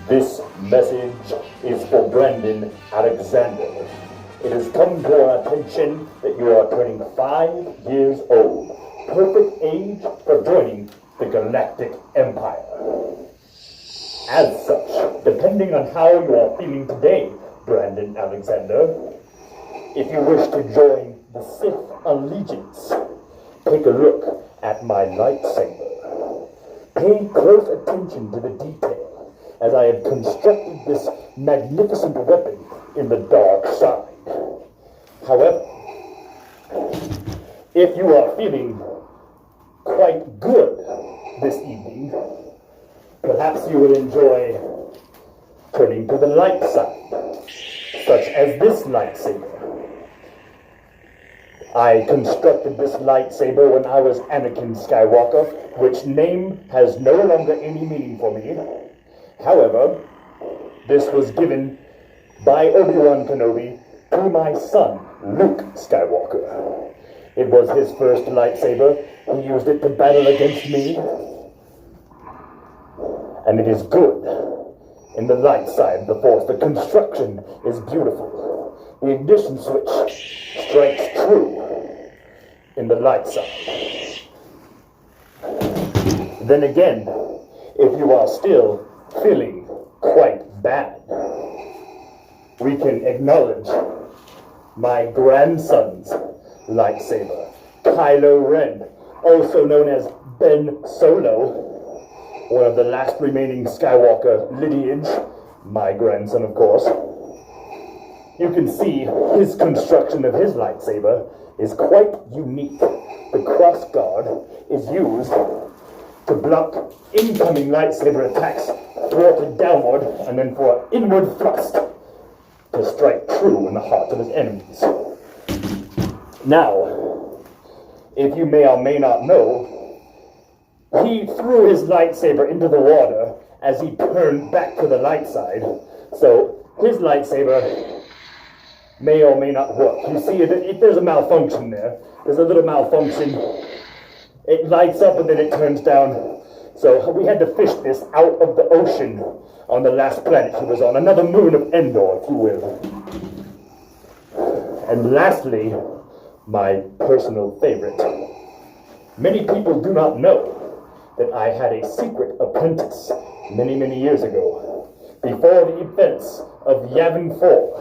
This message is for Brandon Alexander. It has come to our attention that you are turning 5 years old. Perfect age for joining the Galactic Empire. As such, depending on how you are feeling today, Brandon Alexander, if you wish to join the Sith Allegiance, take a look at my lightsaber. Pay close attention to the detail, as I have constructed this magnificent weapon in the dark side. However, if you are feeling quite good this evening, perhaps you will enjoy turning to the light side, such as this lightsaber. I constructed this lightsaber when I was Anakin Skywalker, which name has no longer any meaning for me. However, this was given by Obi-Wan Kenobi to my son, Luke Skywalker. It was his first lightsaber. He used it to battle against me. And it is good in the light side of the Force. The construction is beautiful. The ignition switch strikes true in the light side. Then again, if you are still feeling quite bad, we can acknowledge my grandson's lightsaber, Kylo Ren, also known as Ben Solo, one of the last remaining Skywalker lineage, my grandson, of course. You can see his construction of his lightsaber is quite unique. The cross guard is used to block incoming lightsaber attacks thwarted downward, and then for an inward thrust to strike true in the hearts of his enemies. Now, if you may or may not know, he threw his lightsaber into the water as he turned back to the light side. So his lightsaber may or may not work. You see, there's a malfunction there. There's a little malfunction. It lights up and then it turns down. So we had to fish this out of the ocean on the last planet he was on. Another moon of Endor, if you will. And lastly, my personal favorite. Many people do not know that I had a secret apprentice many, many years ago, before the events of Yavin 4,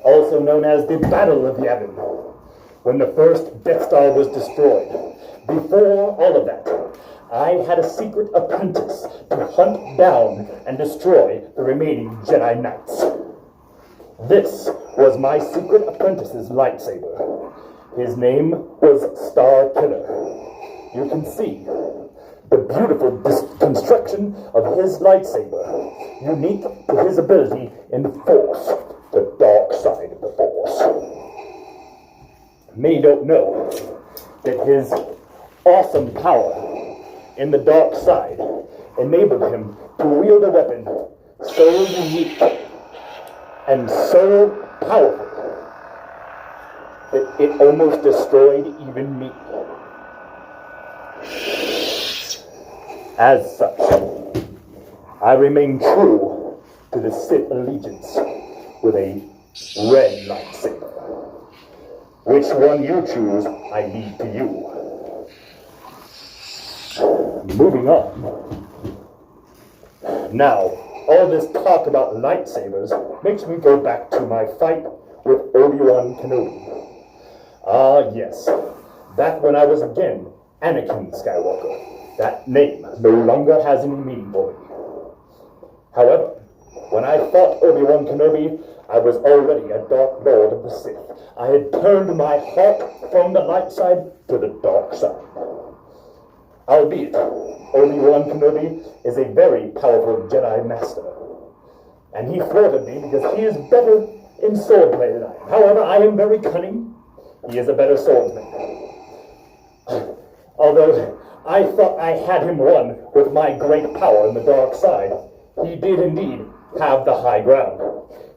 also known as the Battle of Yavin, when the first Death Star was destroyed. Before all of that, I had a secret apprentice to hunt down and destroy the remaining Jedi Knights. This was my secret apprentice's lightsaber. His name was Star Killer. You can see the beautiful construction of his lightsaber, unique to his ability in the Force, the dark side of the Force. Many don't know that his awesome power in the dark side enabled him to wield a weapon so unique and so powerful that it almost destroyed even me. As such, I remain true to the Sith allegiance with a red lightsaber. Which one you choose, I leave to you. Moving on. Now, all this talk about lightsabers makes me go back to my fight with Obi-Wan Kenobi. Ah, yes. Back when I was again Anakin Skywalker. That name no longer has any meaning for me. However, when I fought Obi-Wan Kenobi, I was already a Dark Lord of the Sith. I had turned my heart from the light side to the dark side. Albeit, Obi-Wan Kenobi is a very powerful Jedi Master. And he thwarted me because he is better in swordplay than I am. However, I am very cunning. He is a better swordsman. Although I thought I had him won with my great power in the dark side, he did indeed have the high ground.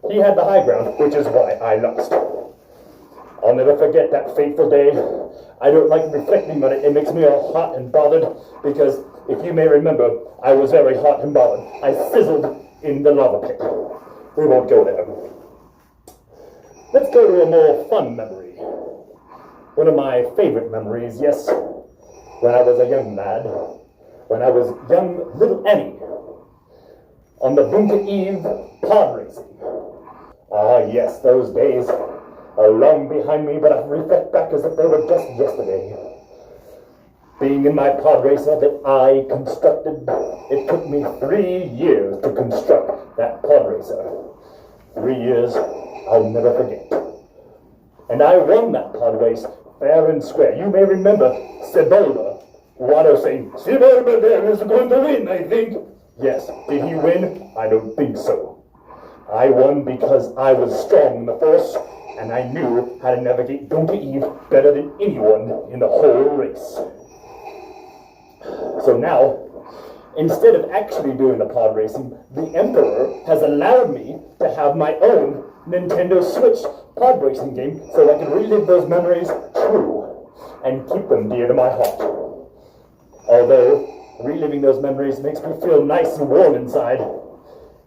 He had the high ground, which is why I lost. I'll never forget that fateful day. I don't like reflecting on it. It makes me all hot and bothered because if you may remember, I was very hot and bothered. I sizzled in the lava pit. We won't go there. Let's go to a more fun memory. One of my favorite memories, yes, when I was a young lad, when I was young little Annie, on the Bunker Eve pod racing. Ah, yes, those days are long behind me, but I reflect back as if they were just yesterday. Being in my pod racer that I constructed, it took me 3 years to construct that pod racer. 3 years I'll never forget. And I won that pod race fair and square. You may remember Sebulba Watto saying, "Sebulba there is going to win, I think." Yes, did he win? I don't think so. I won because I was strong in the Force, and I knew how to navigate Bunker Eve better than anyone in the whole race. So now, instead of actually doing the pod racing, the Emperor has allowed me to have my own Nintendo Switch pod racing game so I can relive those memories true and keep them dear to my heart. Although reliving those memories makes me feel nice and warm inside,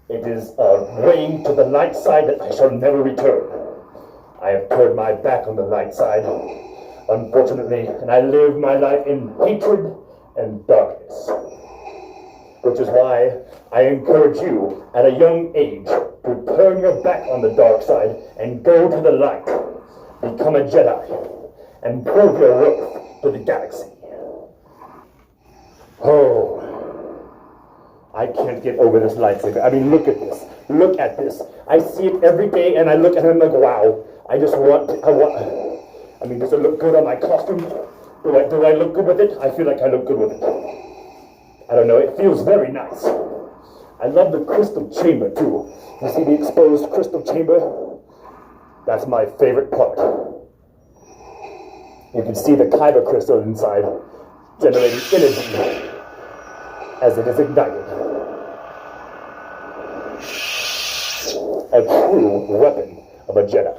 it is a way to the light side that I shall never return. I have turned my back on the light side, unfortunately, and I live my life in hatred and darkness. Which is why I encourage you at a young age to turn your back on the dark side and go to the light. Become a Jedi and prove your worth to the galaxy. Oh, I can't get over this lightsaber. I mean, look at this. Look at this. I see it every day and I look at it and I'm like, wow. I mean, does it look good on my costume? Do I look good with it? I feel like I look good with it. I don't know, it feels very nice. I love the crystal chamber too. You see the exposed crystal chamber? That's my favorite part. You can see the kyber crystal inside, generating energy as it is ignited. A true weapon of a Jedi.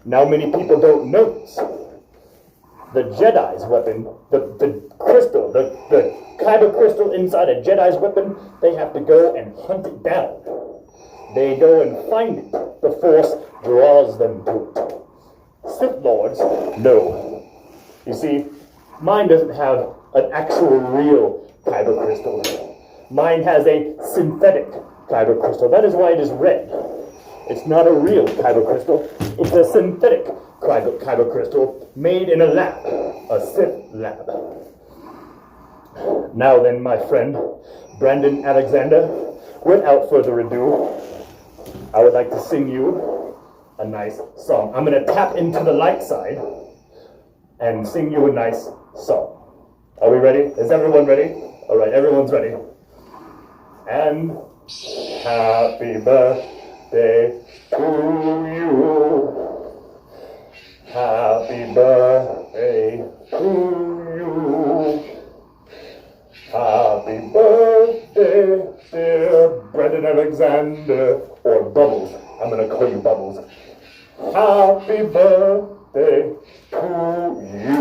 Now many people don't know this. The Jedi's weapon, the crystal, the kyber crystal inside a Jedi's weapon, they have to go and hunt it down. They go and find it. The Force draws them to it. Sith Lords, no. You see, mine doesn't have an actual real kyber crystal. Mine has a synthetic kyber crystal. That is why it is red. It's not a real kyber crystal. It's a synthetic kyber crystal made in a lab, a Sith lab. Now then, my friend, Brandon Alexander, without further ado, I would like to sing you a nice song. I'm going to tap into the light side and sing you a nice song. Are we ready? Is everyone ready? All right, everyone's ready. And happy birthday to you. Happy birthday to you. Happy birthday, dear Brandon Alexander, or Bubbles. I'm going to call you Bubbles. Happy birthday to you.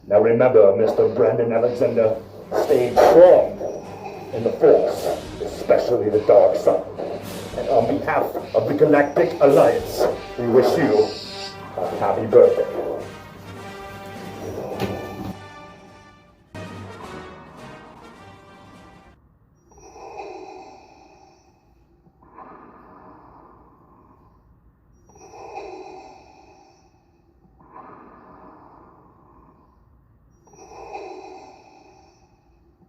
Now remember, Mr. Brandon Alexander, stay strong in the Force, especially the dark side. And on behalf of the Galactic Alliance, we wish you a happy birthday.